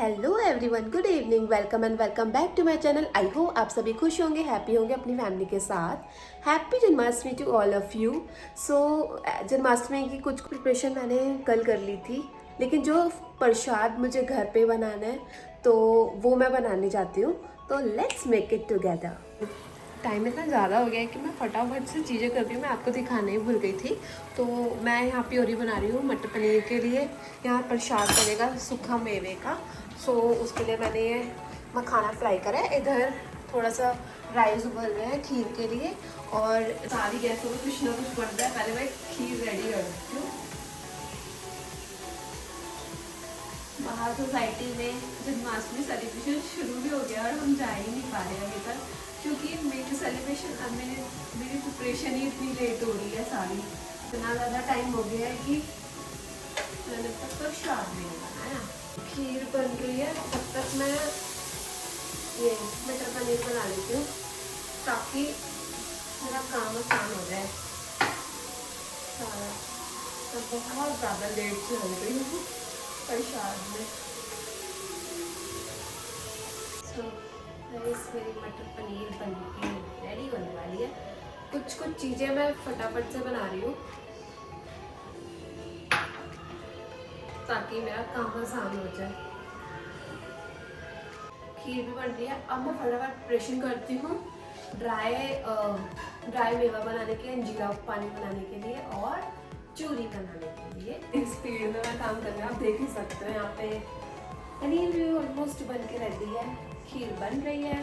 Hello everyone, good evening, welcome and welcome back to my channel. I hope आप सभी खुश होंगे, happy होंगे अपनी फैमिली के साथ। Happy Janmashtami to all of you. So Janmashtami की कुछ प्रिपरेशन मैंने कल कर ली थी, लेकिन जो प्रसाद मुझे घर पे बनाना है तो वो मैं बनाने जाती हूँ। तो let's make it together. Time इतना ज़्यादा हो गया है कि मैं फटाफट से चीज़ें कर रही हूँ। मैं आपको दिखाने ही भूल गई थी। तो मैं यहाँ प्योरी बना रही हूँ मटर पनीर के लिए। यहाँ प्रसाद बनेगा सूखा मेवे का। सो उसके लिए मैंने ये मखाना फ्राई करा है। इधर थोड़ा सा राइस उबल रहे हैं खीर के लिए, और सारी गैसों में कुछ ना कुछ बन रहा है। पहले मैं खीर रेडी कर देती हूँ। बाहर सोसाइटी में जन्माष्टमी सेलिब्रेशन शुरू भी हो गया और हम जा ही नहीं पा रहे हैं अभी तक, क्योंकि मेरी सेलिब्रेशन अब मेरी प्रिपरेशन ही इतनी लेट हो रही है सारी। इतना ज़्यादा टाइम हो गया है कि मैंने तब तक शाद नहीं बनाया। खीर बन रही है, तब तक मैं ये मटर पनीर बना लेती हूँ ताकि मेरा काम आसान हो जाए सारा। तो बहुत ज़्यादा लेट से हो रही हूँ प्रसाद में। मेरी मटर पनीर बन के रेडी होने वाली है। कुछ चीज़ें मैं फटाफट से बना रही हूँ ताकि मेरा काम आसान हो जाए। खीर भी बन रही है। अब मैं फटाफट प्रिपरेशन करती हूँ ड्राई मेवा बनाने के लिए, जीरा पानी बनाने के लिए और चूरी बनाने के लिए। इस स्पीड में मैं काम कर रही हूँ, आप देख ही सकते हो। यहाँ पे पनीर भी ऑलमोस्ट बन के रेडी है, खीर बन रही है,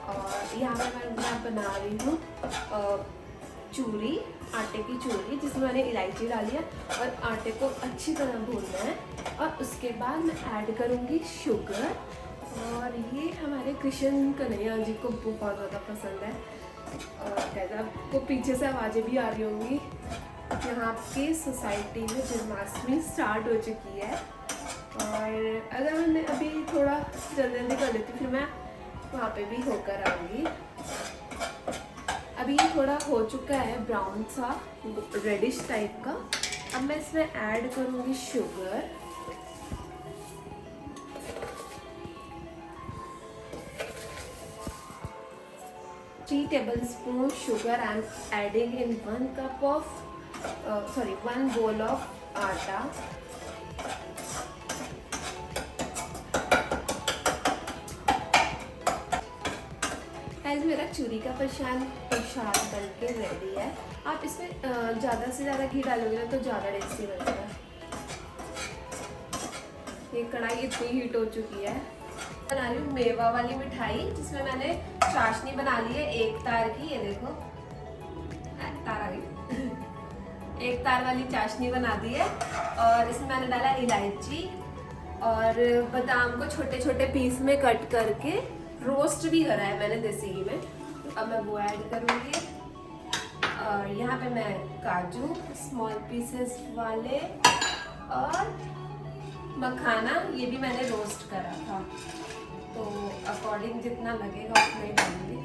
और यहाँ पे मैं बना रही हूँ चूरी, आटे की चूरी, जिसमें मैंने इलायची डाली है और आटे को अच्छी तरह भूनना है। और उसके बाद मैं ऐड करूँगी शुगर, और ये हमारे कृष्ण कन्हैया जी को बहुत ज़्यादा पसंद है। और कैसा आपको पीछे से आवाज़ें भी आ रही होंगी। यहाँ की सोसाइटी में जन्माष्टमी स्टार्ट हो चुकी है, और अगर मैं अभी थोड़ा जल्दी कर लेती फिर मैं वहाँ पे भी होकर आऊँगी। अभी ये थोड़ा हो चुका है ब्राउन सा, रेडिश टाइप का। अब मैं इसमें ऐड करूँगी sugar, 3 tablespoon sugar I am adding in 1 bowl of आटा। गाइस, मेरा चूरी का प्रसाद बन के रेडी है। आप इसमें ज़्यादा से ज़्यादा घी डालोगे ना तो ज़्यादा टेस्टी बनता है। ये कढ़ाई इतनी हीट हो चुकी है। बना रही हूँ मेवा वाली मिठाई, जिसमें मैंने चाशनी बना ली है 1 तार की। ये देखो, तार आ गई। 1 तार वाली चाशनी बना दी है, और इसमें मैंने डाला इलायची और बादाम को छोटे छोटे पीस में कट करके रोस्ट भी करा है मैंने देसी घी में। अब मैं वो ऐड करूँगी, और यहाँ पे मैं काजू स्मॉल पीसेस वाले और मखाना, ये भी मैंने रोस्ट करा था, तो अकॉर्डिंग जितना लगेगा उतना ही डालूंगी।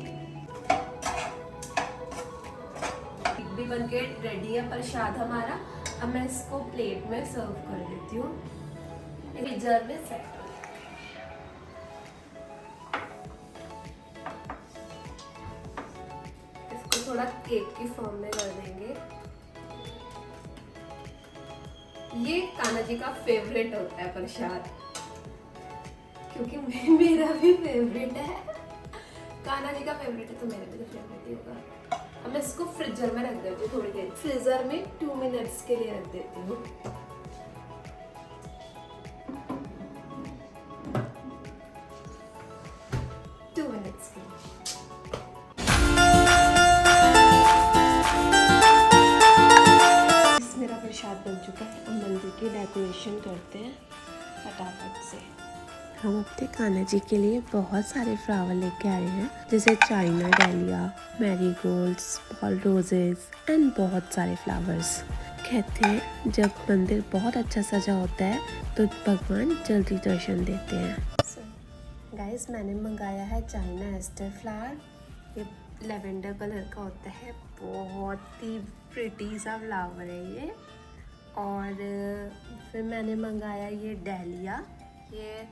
भी बनके रेडी है प्रसाद हमारा। अब मैं इसको प्लेट में सर्व कर देती हूँ, फ्रीजर में सेट। इसको थोड़ा केक की फॉर्म में कर देंगे। ये कान्हा जी का फेवरेट होता है प्रसाद, क्योंकि मेरा भी फेवरेट है। कान्हा जी का फेवरेट है तो मेरा भी फेवरेट ही होगा। अब मैं इसको फ्रीजर में रख देती हूँ थोड़ी देर, फ्रीजर में 2 मिनट्स के लिए रख देती हूँ। मेरा प्रसाद बन चुका है। अब मंदिर की डेकोरेशन करते हैं फटाफट से। हम अपने कान्हा जी के लिए बहुत सारे फ्लावर लेके आए हैं, जैसे चाइना डालिया, मैरीगोल्ड्स, बॉल रोजेस एंड बहुत सारे फ्लावर्स। कहते हैं जब मंदिर बहुत अच्छा सजा होता है तो भगवान जल्दी दर्शन देते हैं। गाइस, मैंने मंगाया है चाइना एस्टर फ्लावर। ये लेवेंडर कलर का होता है, बहुत ही प्रिटी सा फ्लावर है ये। और फिर मैंने मंगाया ये डालिया, ये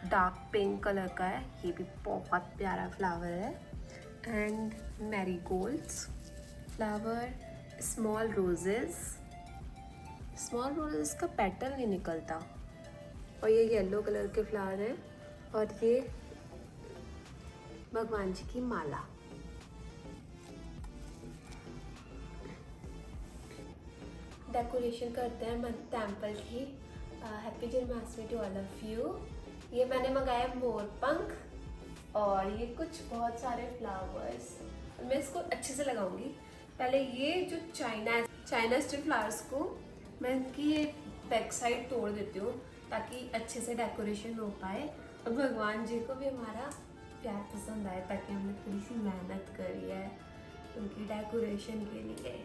डार्क पिंक कलर का है, ये भी बहुत प्यारा फ्लावर है। And marigolds flower, small roses का पेटल नहीं निकलता, और ये येलो कलर के फ्लावर हैं। और ये भगवान जी की माला। डेकोरेशन करते हैं टेम्पल की। Happy Janmashtami to all of you. ये मैंने मंगाया मोर पंख, और ये कुछ बहुत सारे फ्लावर्स। मैं इसको अच्छे से लगाऊंगी। पहले ये जो चाइना स्टिल फ्लावर्स को मैं इनकी ये बैक साइड तोड़ देती हूँ ताकि अच्छे से डेकोरेशन हो पाए, और भगवान जी को भी हमारा प्यार पसंद आए, ताकि हमने थोड़ी सी मेहनत करी है उनकी डेकोरेशन के लिए।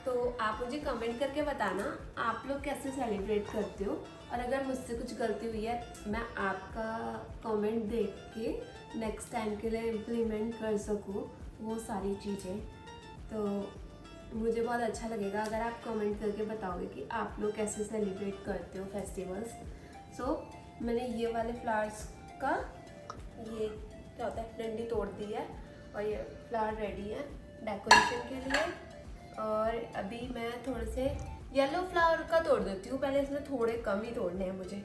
तो आप मुझे कमेंट करके बताना आप लोग कैसे सेलिब्रेट करते हो, और अगर मुझसे कुछ गलती हुई है मैं आपका कमेंट देख के नेक्स्ट टाइम के लिए इम्प्लीमेंट कर सकूँ वो सारी चीज़ें। तो मुझे बहुत अच्छा लगेगा अगर आप कमेंट करके बताओगे कि आप लोग कैसे सेलिब्रेट करते हो फेस्टिवल्स। सो मैंने ये वाले फ्लावर्स का ये क्या होता है डंडी तोड़ दी है, और ये फ्लावर रेडी है डेकोरेशन के लिए। और अभी मैं थोड़े से येलो फ्लावर का तोड़ देती हूँ। पहले इसमें थोड़े कम ही तोड़ने हैं मुझे,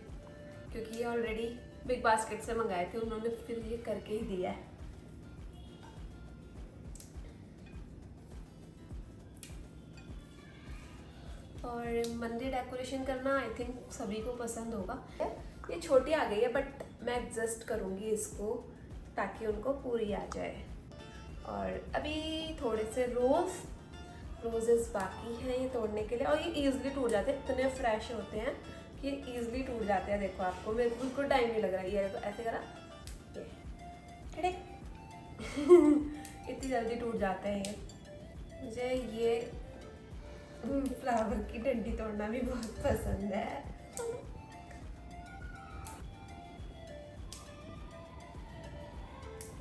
क्योंकि ये ऑलरेडी बिग बास्केट से मंगाए थे, उन्होंने फिर ये करके ही दिया है। और मंदिर डेकोरेशन करना आई थिंक सभी को पसंद होगा। ये छोटी आ गई है बट मैं एडजस्ट करूँगी इसको ताकि उनको पूरी आ जाए। और अभी थोड़े से रोजेस बाकी हैं ये तोड़ने के लिए, और ये ईजिली टूट जाते हैं, इतने फ्रेश होते हैं कि ये ईजिली टूट जाते हैं। देखो आपको मेरे को बिल्कुल टाइम नहीं लग रहा है। ये देखो ऐसे करा ये इतनी जल्दी टूट जाते हैं ये। मुझे ये फ्लावर की डंडी तोड़ना भी बहुत पसंद है।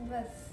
बस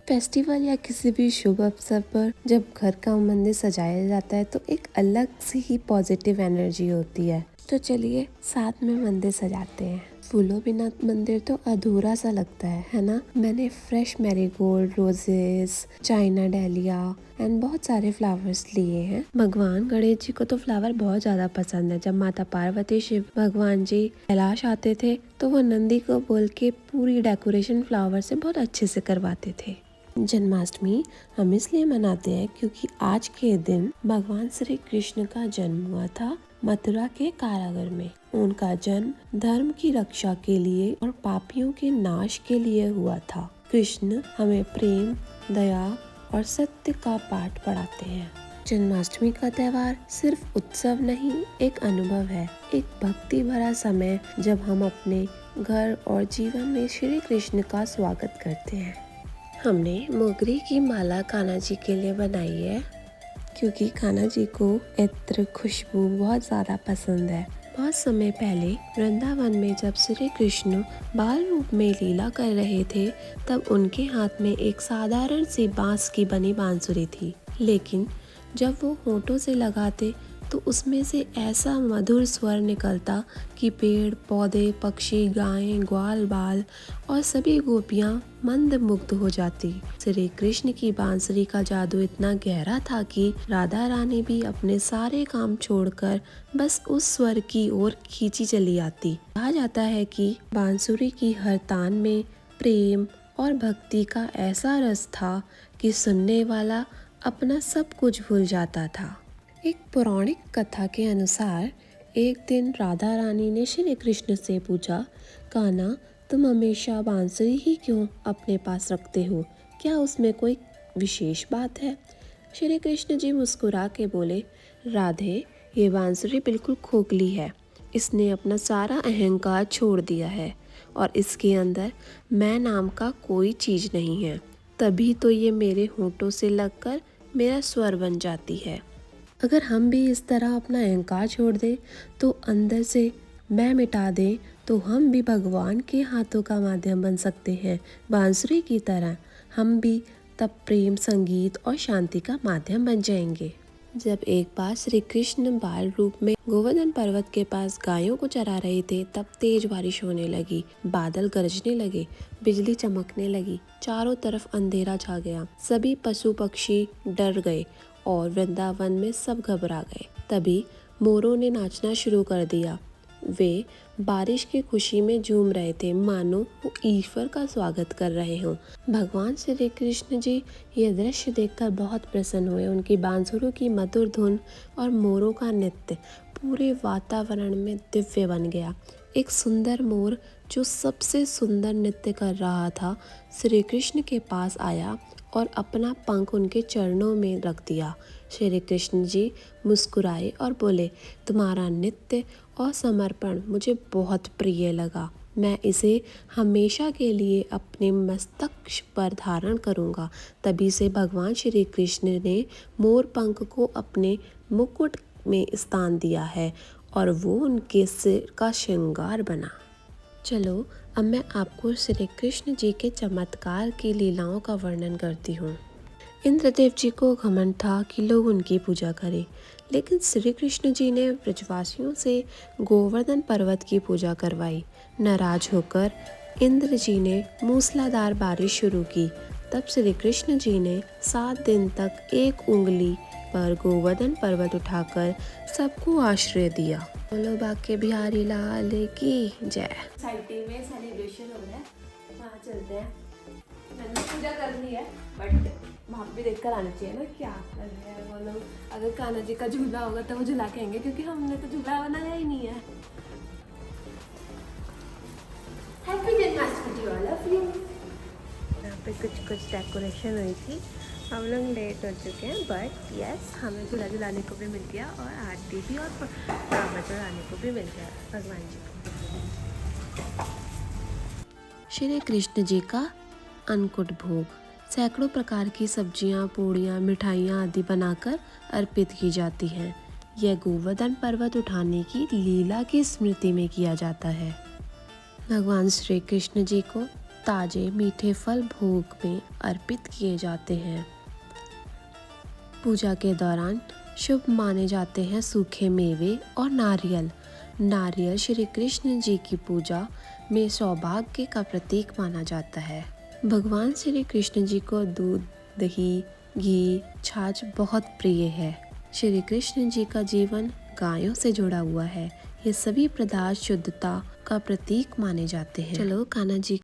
फेस्टिवल या किसी भी शुभ अवसर पर जब घर का मंदिर सजाया जाता है तो एक अलग सी ही पॉजिटिव एनर्जी होती है। तो चलिए साथ में मंदिर सजाते हैं। फूलों बिना मंदिर तो अधूरा सा लगता है ना। मैंने fresh marigold, roses, China dahlia and बहुत सारे फ्लावर्स लिए हैं। भगवान गणेश जी को तो फ्लावर बहुत ज्यादा पसंद है। जब माता पार्वती शिव भगवान जी कैलाश आते थे तो वो नंदी को बोल के पूरी डेकोरेशन फ्लावर से बहुत अच्छे से करवाते थे। जन्माष्टमी हम इसलिए मनाते हैं क्योंकि आज के दिन भगवान श्री कृष्ण का जन्म हुआ था मथुरा के कारागार में। उनका जन्म धर्म की रक्षा के लिए और पापियों के नाश के लिए हुआ था। कृष्ण हमें प्रेम, दया और सत्य का पाठ पढ़ाते हैं। जन्माष्टमी का त्योहार सिर्फ उत्सव नहीं, एक अनुभव है, एक भक्ति भरा समय जब हम अपने घर और जीवन में श्री कृष्ण का स्वागत करते हैं। हमने मोगरे की माला कान्हा जी के लिए बनाई है क्योंकि कान्हा जी को इत्र, खुशबू बहुत ज़्यादा पसंद है। बहुत समय पहले वृंदावन में जब श्री कृष्ण बाल रूप में लीला कर रहे थे तब उनके हाथ में एक साधारण सी बांस की बनी बांसुरी थी, लेकिन जब वो होठों से लगाते तो उसमें से ऐसा मधुर स्वर निकलता कि पेड़ पौधे, पक्षी, गायें, ग्वाल बाल और सभी गोपियां मंत्रमुग्ध हो जाती। श्री कृष्ण की बांसुरी का जादू इतना गहरा था कि राधा रानी भी अपने सारे काम छोड़कर बस उस स्वर की ओर खींची चली आती। कहा जाता है कि बांसुरी की हर तान में प्रेम और भक्ति का ऐसा रस था कि सुनने वाला अपना सब कुछ भूल जाता था। एक पौराणिक कथा के अनुसार एक दिन राधा रानी ने श्री कृष्ण से पूछा, कान्हा तुम हमेशा बांसुरी ही क्यों अपने पास रखते हो, क्या उसमें कोई विशेष बात है? श्री कृष्ण जी मुस्कुरा के बोले, राधे ये बांसुरी बिल्कुल खोखली है, इसने अपना सारा अहंकार छोड़ दिया है और इसके अंदर मैं नाम का कोई चीज़ नहीं है, तभी तो ये मेरे होठों से लगकर मेरा स्वर बन जाती है। अगर हम भी इस तरह अपना अहंकार छोड़ दें तो अंदर से मैं मिटा दें तो हम भी भगवान के हाथों का माध्यम बन सकते हैं। बांसुरी की तरह हम भी तब प्रेम, संगीत और शांति का माध्यम बन जाएंगे। जब एक बार श्री कृष्ण बाल रूप में गोवर्धन पर्वत के पास गायों को चरा रहे थे, तब तेज बारिश होने लगी, बादल गरजने लगे, बिजली चमकने लगी, चारों तरफ अंधेरा छा गया। सभी पशु पक्षी डर गए और वृंदावन में सब घबरा गए। तभी मोरों ने नाचना शुरू कर दिया। वे बारिश की खुशी में झूम रहे थे, मानो वो ईश्वर का स्वागत कर रहे हों। भगवान श्री कृष्ण जी ये दृश्य देखकर बहुत प्रसन्न हुए। उनकी बांसुरों की मधुर धुन और मोरों का नृत्य पूरे वातावरण में दिव्य बन गया। एक सुंदर मोर जो सबसे सुंदर नृत्य कर रहा था, श्री कृष्ण के पास आया और अपना पंख उनके चरणों में रख दिया। श्री कृष्ण जी मुस्कुराए और बोले, तुम्हारा नृत्य और समर्पण मुझे बहुत प्रिय लगा। मैं इसे हमेशा के लिए अपने मस्तक पर धारण करूंगा। तभी से भगवान श्री कृष्ण ने मोर पंख को अपने मुकुट में स्थान दिया है और वो उनके सिर का श्रृंगार बना। चलो अब मैं आपको श्री कृष्ण जी के चमत्कार की लीलाओं का वर्णन करती हूँ। इंद्रदेव जी को घमंड था कि लोग उनकी पूजा करें, लेकिन श्री कृष्ण जी ने ब्रजवासियों से गोवर्धन पर्वत की पूजा करवाई। नाराज होकर इंद्र जी ने मूसलाधार बारिश शुरू की। तब श्री कृष्ण जी ने 7 दिन तक एक उंगली पर गोवर्धन पर्वत उठाकर सबको आश्रय दिया। बोलो बाके बिहारी लाल की जय। सोसाइटी में सेलिब्रेशन हो रहा है, वहाँ चलते हैं। मैंने पूजा कर ली है, बट वहाँ भी देख कर आना चाहिए ना क्या कर रहे हैं वो लोग। अगर कान्हा जी का झूला होगा तो वो झूला के आएंगे, क्योंकि हमने तो झूला बनाया ही नहीं है। Happy Janmashtami to all of you. यहाँ पे कुछ डेकोरेशन हुई थी। हम लोग लेट हो चुके हैं, बट यस हमें झूला झुलाने को भी मिल गया और आरती भी और बाबा चढ़ाने को भी मिल गया भगवान जी को। श्री कृष्ण जी का अन्नकूट भोग, सैकड़ों प्रकार की सब्जियां, पूड़ियां, मिठाइयां आदि बनाकर अर्पित की जाती हैं। यह गोवर्धन पर्वत उठाने की लीला की स्मृति में किया जाता है। भगवान श्री कृष्ण जी को ताजे मीठे फल भोग में अर्पित किए जाते हैं। पूजा के दौरान शुभ माने जाते हैं सूखे मेवे और नारियल। नारियल श्री कृष्ण जी की पूजा में सौभाग्य का प्रतीक माना जाता है। भगवान श्री कृष्ण जी को दूध, दही, घी, छाछ बहुत प्रिय है। श्री कृष्ण जी का जीवन गायों से जुड़ा हुआ है। ये सभी पदार्थ शुद्धता का प्रतीक माने जाते हैं। चलो कान्हा जी